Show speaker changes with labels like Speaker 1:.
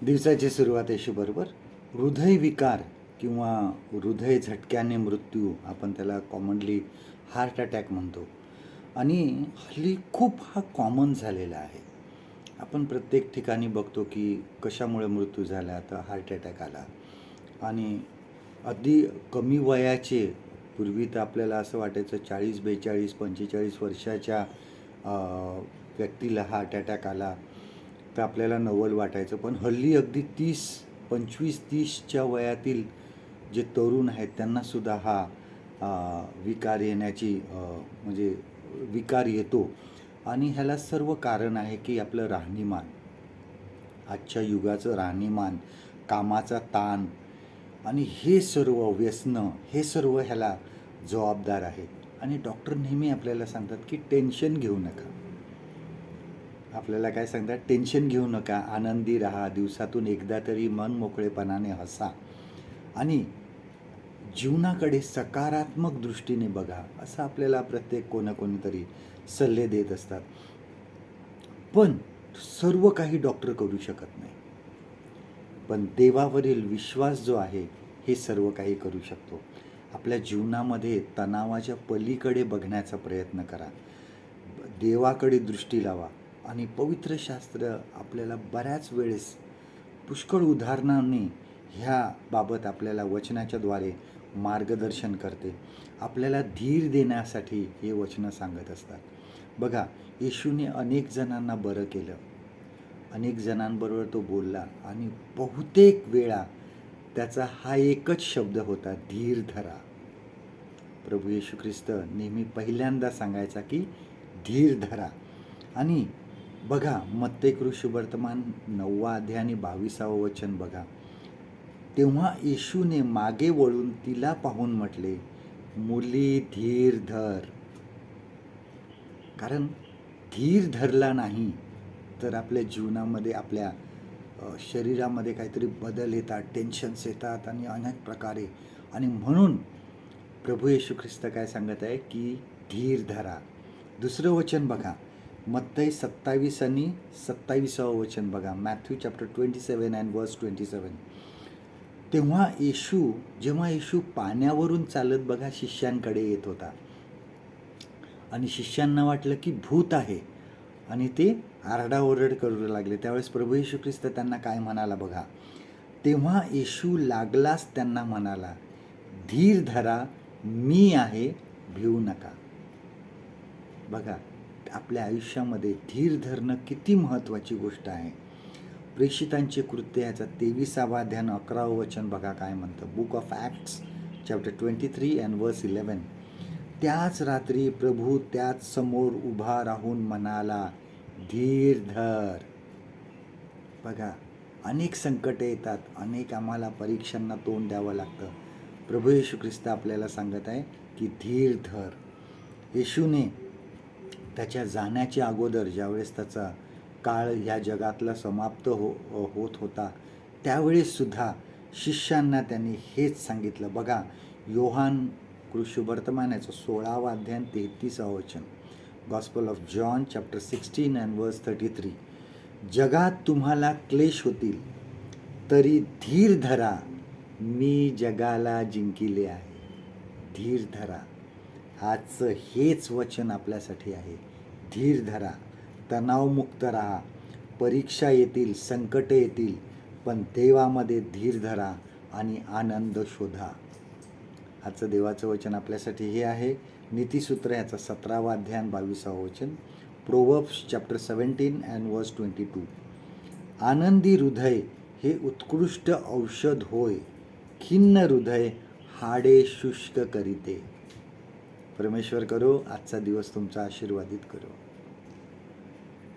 Speaker 1: दिवसाची सुरुवात येशूबरोबर. हृदयविकार किंवा हृदय झटक्याने मृत्यू, आपण त्याला कॉमनली हार्ट अटॅक म्हणतो. आणि हल्ली खूप हा कॉमन झालेला आहे. आपण प्रत्येक ठिकाणी बघतो की कशामुळे मृत्यू झाला, तर हार्ट अटॅक आला. आणि अगदी कमी वयाचे, पूर्वी तर आपल्याला असं वाटायचं 40, 42, 45 वर्षाच्या व्यक्तीला हार्ट अटॅक आला तर आपल्याला नवल वाटायचं. पण हल्ली अगदी 25-30च्या वयातील जे तरुण आहेत त्यांनासुद्धा हा विकार येण्याची म्हणजे विकार येतो. आणि ह्याला सर्व कारण आहे की आपलं राहणीमान, आजच्या युगाचं राहणीमान, कामाचा ताण आणि हे सर्व व्यसनं, हे सर्व ह्याला जबाबदार आहेत. आणि डॉक्टर नेहमी आपल्याला सांगतात की टेन्शन घेऊ नका. आपल्याला काय सांगतात? टेन्शन घेऊ नका, आनंदी राहा, दिवसातून एकदा तरी मन मोकळेपणाने हसा आणि जीवनाकडे सकारात्मक दृष्टीने बघा, असं आपल्याला प्रत्येक कोणीतरी सल्ले देत असतात. पण सर्व काही डॉक्टर करू शकत नाही. पण देवावरील विश्वास जो आहे हे सर्व काही करू शकतो. आपल्या जीवनामध्ये तणावाच्या पलीकडे बघण्याचा प्रयत्न करा, देवाकडे दृष्टी लावा. आणि पवित्र शास्त्र आपल्याला बऱ्याच वेळेस पुष्कळ उदाहरणांनी ह्या बाबत आपल्याला वचनाच्या द्वारे मार्गदर्शन करते. आपल्याला धीर देण्यासाठी हे वचनं सांगत असतात. बघा, येशूने अनेक जणांना बरं केलं, अनेक जणांबरोबर तो बोलला आणि बहुतेक वेळा त्याचा हा एकच शब्द होता, धीर धरा. प्रभू येशू ख्रिस्त नेहमी पहिल्यांदा सांगायचा की धीर धरा. आणि बघा, मत्तेय शुभवर्तमान 9 अध्याय आणि 22 वचन बघा. तेव्हा येशूने मागे वळून तिला पाहून म्हटले, मुली धीर धर. कारण धीर धरला नाही तर आपल्या जीवनामध्ये, आपल्या शरीरामध्ये काहीतरी बदल येतात, टेन्शन्स येतात आणि अनेक प्रकारे. आणि म्हणून प्रभू येशू ख्रिस्त काय सांगत आहे की धीर धरा. दुसरं वचन बघा, मत्तई 27 आणि 27 वचन बघा. मॅथ्यू चॅप्टर 27 अँड वर्स 27. जेव्हा येशू पाण्यावरून चालत बघा शिष्यांकडे येत होता आणि शिष्यांना वाटलं की भूत आहे आणि ते आरडाओरड करू लागले. त्यावेळेस प्रभू येशू ख्रिस्त त्यांना काय म्हणाला बघा. तेव्हा येशू लागलाच त्यांना म्हणाला, धीर धरा, मी आहे, भिवू नका. बघा, आपल्या आयुष्यामध्ये धीर धरणं किती महत्त्वाची गोष्ट आहे. प्रेषितांचे कृत्य याचा 23 अध्याय 11 वचन बघा काय म्हणतं. Book of acts chapter 23 and वर्स 11. त्याच रात्री प्रभू त्याच समोर उभा राहून म्हणाला, धीर धर. बघा, अनेक संकटे येतात, अनेक आम्हाला परीक्षांना तोंड द्यावं लागतं. प्रभू येशू ख्रिस्त आपल्याला सांगत आहे की धीर धर. येशूने त्याच्या जाण्याच्या अगोदर, ज्यावेळेस त्याचा काळ ह्या जगातला समाप्त होत होता, त्यावेळेससुद्धा शिष्यांना त्यांनी हेच सांगितलं. बघा, योहान शुभवर्तमान याचं 16 अध्याय 33 वचन. Gospel of John chapter 16 and वर्स 33. जगात तुम्हाला क्लेश होतील, तरी धीर धरा, मी जगाला जिंकिले आहे. धीर धरा. आजचं हेच वचन आपल्यासाठी आहे. धीर धरा, तणावमुक्त राहा. परीक्षा येतील, संकटे येतील, पण देवामध्ये धीर धरा आणि आनंद शोधा. आजचं देवाचं वचन आपल्यासाठी हे आहे. नीतिसूत्र याचा 17 अध्याय 22 वचन. प्रोव्हर्ब्स चॅप्टर 17 अँड वर्स 22. आनंदी हृदय हे उत्कृष्ट औषध होय, खिन्न हृदय हाडे शुष्क करीते. परमेश्वर करो आजचा दिवस तुमचा आशीर्वादित करो.